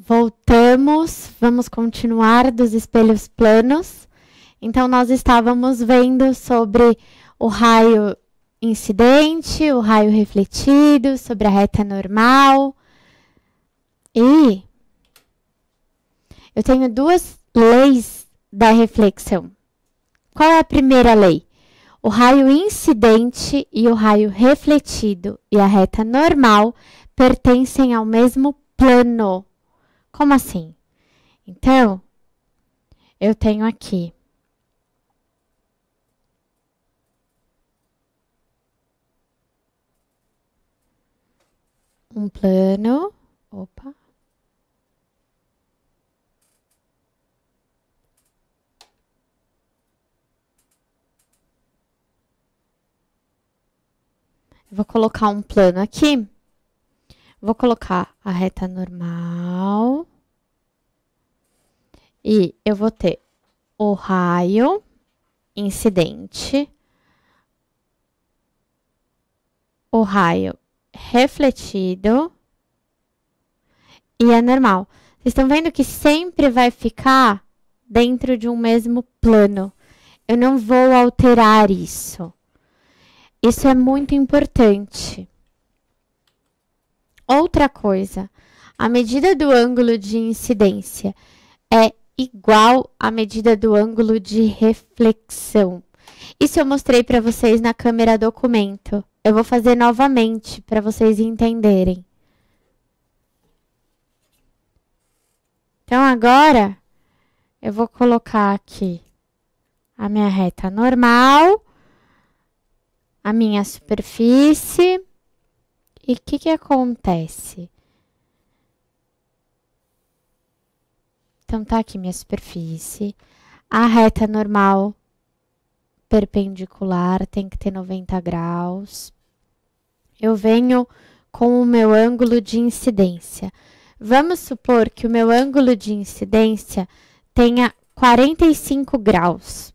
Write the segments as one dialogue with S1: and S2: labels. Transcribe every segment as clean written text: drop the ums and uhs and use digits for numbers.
S1: Voltamos, vamos continuar dos espelhos planos. Então, nós estávamos vendo sobre o raio incidente, o raio refletido, sobre a reta normal. E eu tenho duas leis da reflexão. Qual é a primeira lei? O raio incidente e o raio refletido e a reta normal pertencem ao mesmo plano. Como assim? Então, eu tenho aqui um plano. Opa. Vou colocar um plano aqui. Vou colocar a reta normal. E eu vou ter o raio incidente, o raio refletido e a normal. Vocês estão vendo que sempre vai ficar dentro de um mesmo plano. Eu não vou alterar isso. Isso é muito importante. Outra coisa, a medida do ângulo de incidência é igual à medida do ângulo de reflexão. Isso eu mostrei para vocês na câmera documento. Eu vou fazer novamente para vocês entenderem. Então, agora, eu vou colocar aqui a minha reta normal, a minha superfície. E o que acontece? Então, tá aqui minha superfície. A reta normal perpendicular tem que ter 90 graus. Eu venho com o meu ângulo de incidência. Vamos supor que o meu ângulo de incidência tenha 45 graus.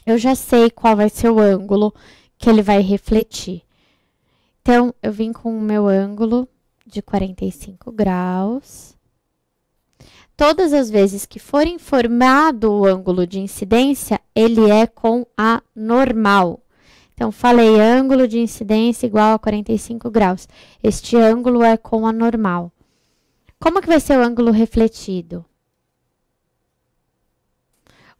S1: Eu já sei qual vai ser o ângulo que ele vai refletir. Então, eu vim com o meu ângulo de 45 graus. Todas as vezes que for informado o ângulo de incidência, ele é com a normal. Então, falei ângulo de incidência igual a 45 graus. Este ângulo é com a normal. Como que vai ser o ângulo refletido?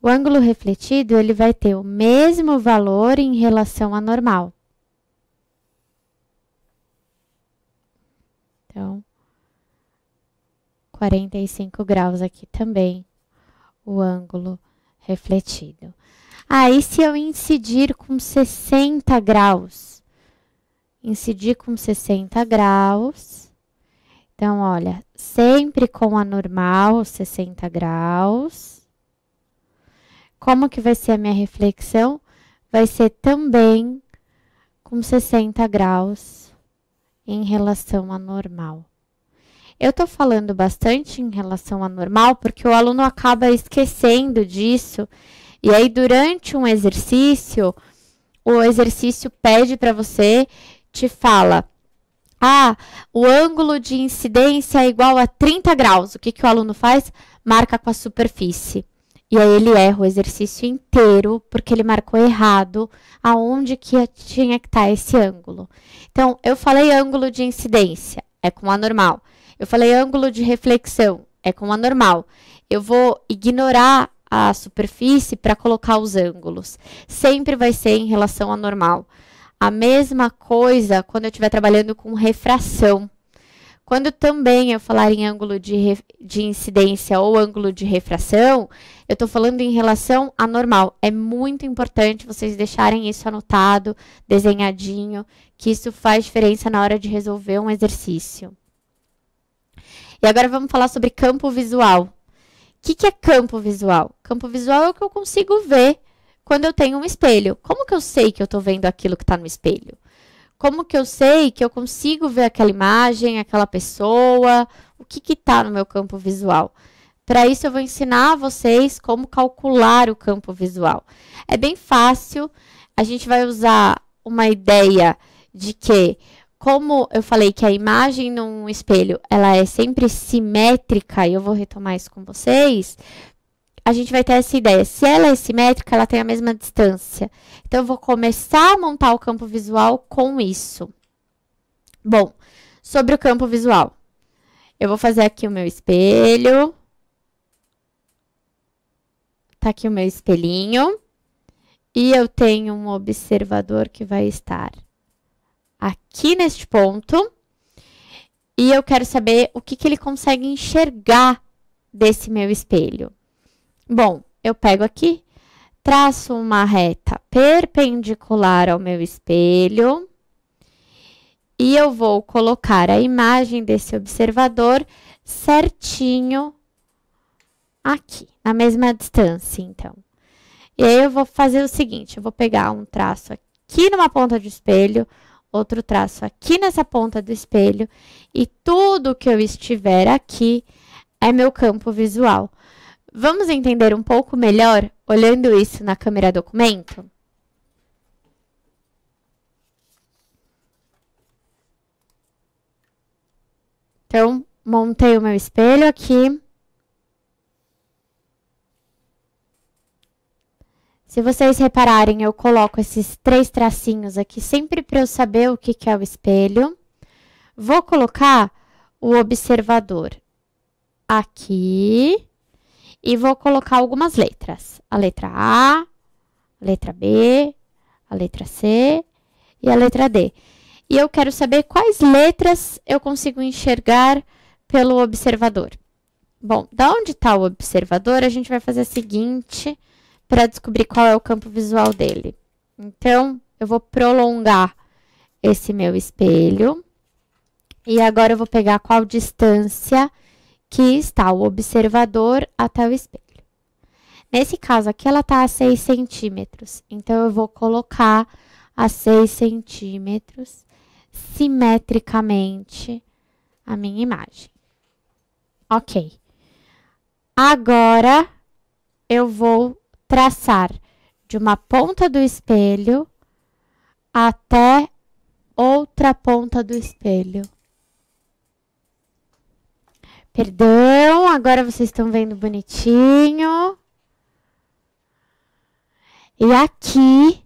S1: O ângulo refletido, ele vai ter o mesmo valor em relação à normal. Então, 45 graus aqui também, o ângulo refletido. Aí, se eu incidir com 60 graus, incidir com 60 graus, então, olha, sempre com a normal, 60 graus. Como que vai ser a minha reflexão? Vai ser também com 60 graus em relação à normal. Eu estou falando bastante em relação à normal porque o aluno acaba esquecendo disso. E aí, durante um exercício, o exercício pede para você, te fala, o ângulo de incidência é igual a 30 graus. O que o aluno faz? Marca com a superfície. E aí, ele erra o exercício inteiro porque ele marcou errado aonde que tinha que estar esse ângulo. Então, eu falei ângulo de incidência, é com a normal. Eu falei ângulo de reflexão, é com a normal. Eu vou ignorar a superfície para colocar os ângulos. Sempre vai ser em relação à normal. A mesma coisa quando eu estiver trabalhando com refração. Quando também eu falar em ângulo de incidência ou ângulo de refração, eu estou falando em relação à normal. É muito importante vocês deixarem isso anotado, desenhadinho, que isso faz diferença na hora de resolver um exercício. E agora vamos falar sobre campo visual. O que é campo visual? Campo visual é o que eu consigo ver quando eu tenho um espelho. Como que eu sei que eu estou vendo aquilo que está no espelho? Como que eu sei que eu consigo ver aquela imagem, aquela pessoa? O que está no meu campo visual? Para isso, eu vou ensinar a vocês como calcular o campo visual. É bem fácil. A gente vai usar uma ideia de que como eu falei que a imagem num espelho, ela é sempre simétrica, e eu vou retomar isso com vocês, a gente vai ter essa ideia. Se ela é simétrica, ela tem a mesma distância. Então, eu vou começar a montar o campo visual com isso. Bom, sobre o campo visual. Eu vou fazer aqui o meu espelho. Tá aqui o meu espelhinho. E eu tenho um observador que vai estar aqui neste ponto. E eu quero saber o que ele consegue enxergar desse meu espelho. Bom, eu pego aqui, traço uma reta perpendicular ao meu espelho. E eu vou colocar a imagem desse observador certinho aqui, na mesma distância, então. E aí, eu vou fazer o seguinte, eu vou pegar um traço aqui numa ponta do espelho, outro traço aqui nessa ponta do espelho, e tudo que eu estiver aqui é meu campo visual. Vamos entender um pouco melhor, olhando isso na câmera documento? Então, montei o meu espelho aqui. Se vocês repararem, eu coloco esses 3 tracinhos aqui sempre para eu saber o que é o espelho. Vou colocar o observador aqui e vou colocar algumas letras. A letra A, a letra B, a letra C e a letra D. E eu quero saber quais letras eu consigo enxergar pelo observador. Bom, da onde está o observador, a gente vai fazer o seguinte para descobrir qual é o campo visual dele. Então, eu vou prolongar esse meu espelho. E agora eu vou pegar qual distância que está o observador até o espelho. Nesse caso aqui, ela está a 6 centímetros. Então, eu vou colocar a 6 centímetros simetricamente a minha imagem. Ok. Agora, eu vou traçar de uma ponta do espelho até outra ponta do espelho. Perdão, agora vocês estão vendo bonitinho. E aqui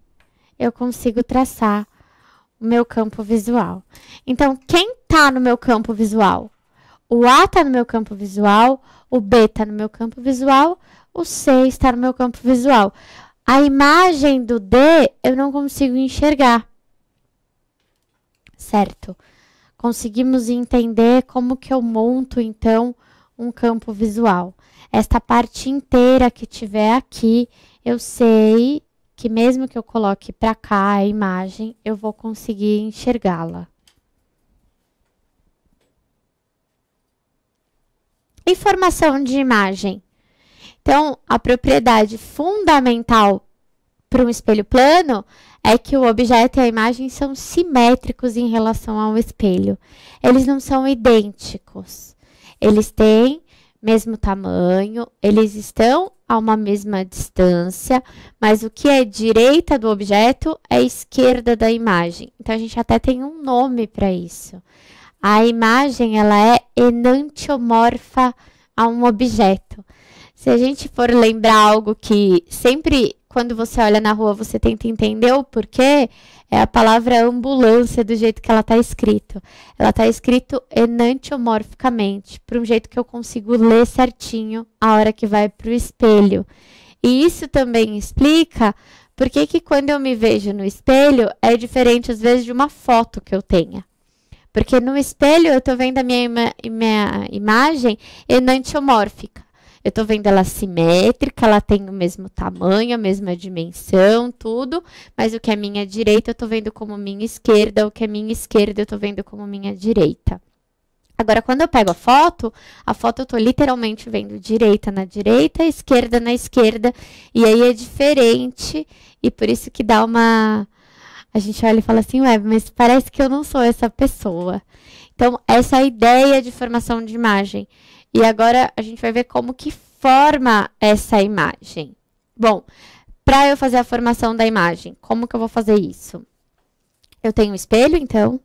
S1: eu consigo traçar o meu campo visual. Então, quem está no meu campo visual? O A está no meu campo visual, o B está no meu campo visual, o C está no meu campo visual. A imagem do D eu não consigo enxergar. Certo? Conseguimos entender como que eu monto, então, um campo visual. Esta parte inteira que tiver aqui, eu sei que mesmo que eu coloque para cá a imagem, eu vou conseguir enxergá-la. Informação de imagem. Então, a propriedade fundamental para um espelho plano é que o objeto e a imagem são simétricos em relação ao espelho. Eles não são idênticos. Eles têm mesmo tamanho, eles estão a uma mesma distância, mas o que é direita do objeto é esquerda da imagem. Então, a gente até tem um nome para isso. A imagem, ela é enantiomorfa a um objeto. Se a gente for lembrar algo que sempre, quando você olha na rua, você tenta entender o porquê, é a palavra ambulância, do jeito que ela está escrito. Ela está escrito enantiomorficamente, para um jeito que eu consigo ler certinho a hora que vai para o espelho. E isso também explica por que quando eu me vejo no espelho, é diferente, às vezes, de uma foto que eu tenha. Porque no espelho eu estou vendo a minha imagem enantiomórfica. Eu estou vendo ela simétrica, ela tem o mesmo tamanho, a mesma dimensão, tudo. Mas o que é minha direita eu estou vendo como minha esquerda, o que é minha esquerda eu estou vendo como minha direita. Agora, quando eu pego a foto eu estou literalmente vendo direita na direita, esquerda na esquerda. E aí é diferente e por isso que dá uma... A gente olha e fala assim, ué, mas parece que eu não sou essa pessoa. Então, essa é a ideia de formação de imagem. E agora, a gente vai ver como que forma essa imagem. Bom, para eu fazer a formação da imagem, como que eu vou fazer isso? Eu tenho um espelho, então.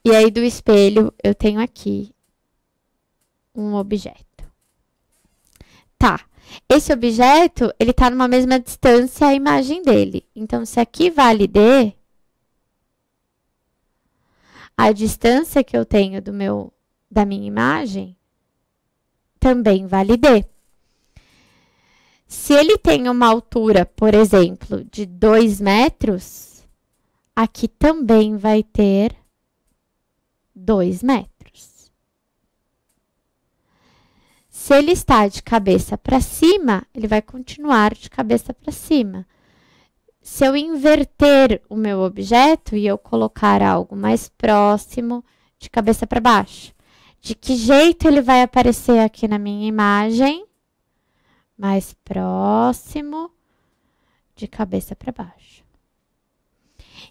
S1: E aí, do espelho, eu tenho aqui um objeto. Tá. Esse objeto, ele tá numa mesma distância à imagem dele. Então, se aqui vale D, a distância que eu tenho da minha imagem também vale D. Se ele tem uma altura, por exemplo, de 2 metros, aqui também vai ter 2 metros. Se ele está de cabeça para cima, ele vai continuar de cabeça para cima. Se eu inverter o meu objeto e eu colocar algo mais próximo, de cabeça para baixo, de que jeito ele vai aparecer aqui na minha imagem? Mais próximo, de cabeça para baixo.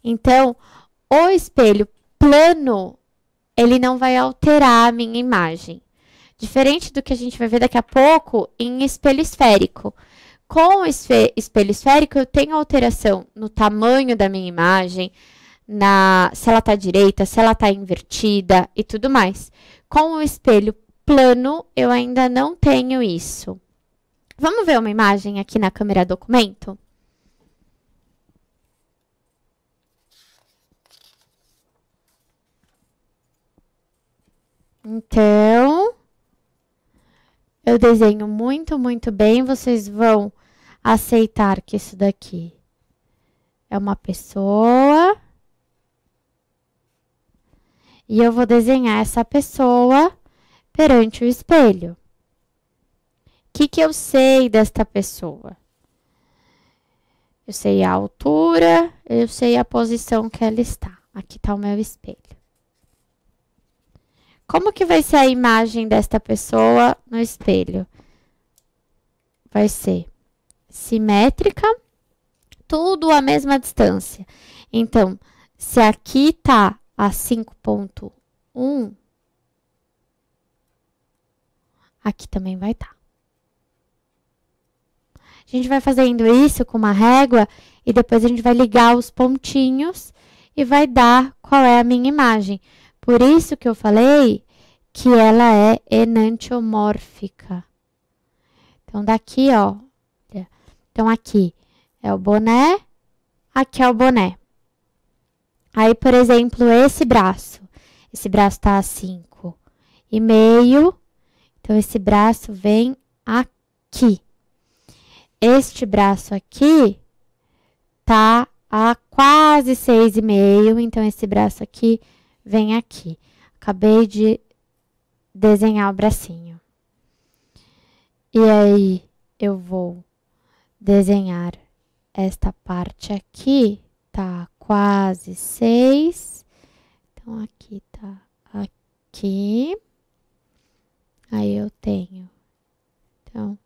S1: Então, o espelho plano, ele não vai alterar a minha imagem. Diferente do que a gente vai ver daqui a pouco em espelho esférico. Com o espelho esférico, eu tenho alteração no tamanho da minha imagem, se ela está direita, se ela está invertida e tudo mais. Com o espelho plano, eu ainda não tenho isso. Vamos ver uma imagem aqui na câmera documento? Então, eu desenho muito, muito bem. Vocês vão aceitar que isso daqui é uma pessoa. E eu vou desenhar essa pessoa perante o espelho. O que eu sei desta pessoa? Eu sei a altura, eu sei a posição que ela está. Aqui está o meu espelho. Como que vai ser a imagem desta pessoa no espelho? Vai ser simétrica, tudo à mesma distância. Então, se aqui está a 5,1, aqui também vai estar. A gente vai fazendo isso com uma régua e depois a gente vai ligar os pontinhos e vai dar qual é a minha imagem. Por isso que eu falei que ela é enantiomórfica. Então, daqui, ó. Então, aqui é o boné, aqui é o boné. Aí, por exemplo, esse braço tá a 5,5. Então, esse braço vem aqui. Este braço aqui tá a quase 6,5. Então, esse braço aqui vem aqui. Acabei de desenhar o bracinho. E aí, eu vou desenhar esta parte aqui, tá quase 6. Então, aqui tá aqui. Aí, eu tenho. Então,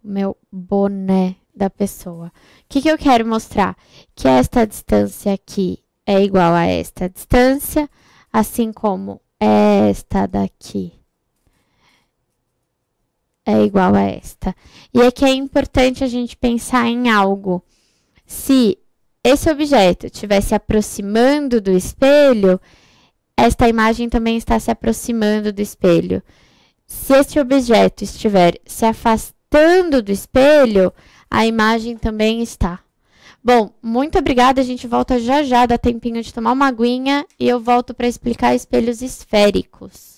S1: o meu boné da pessoa. O que eu quero mostrar? Que esta distância aqui é igual a esta distância, assim como esta daqui é igual a esta. E aqui é importante a gente pensar em algo. Se esse objeto estiver se aproximando do espelho, esta imagem também está se aproximando do espelho. Se este objeto estiver se afastando do espelho, a imagem também está. Bom, muito obrigada. A gente volta já já, dá tempinho de tomar uma aguinha e eu volto para explicar espelhos esféricos.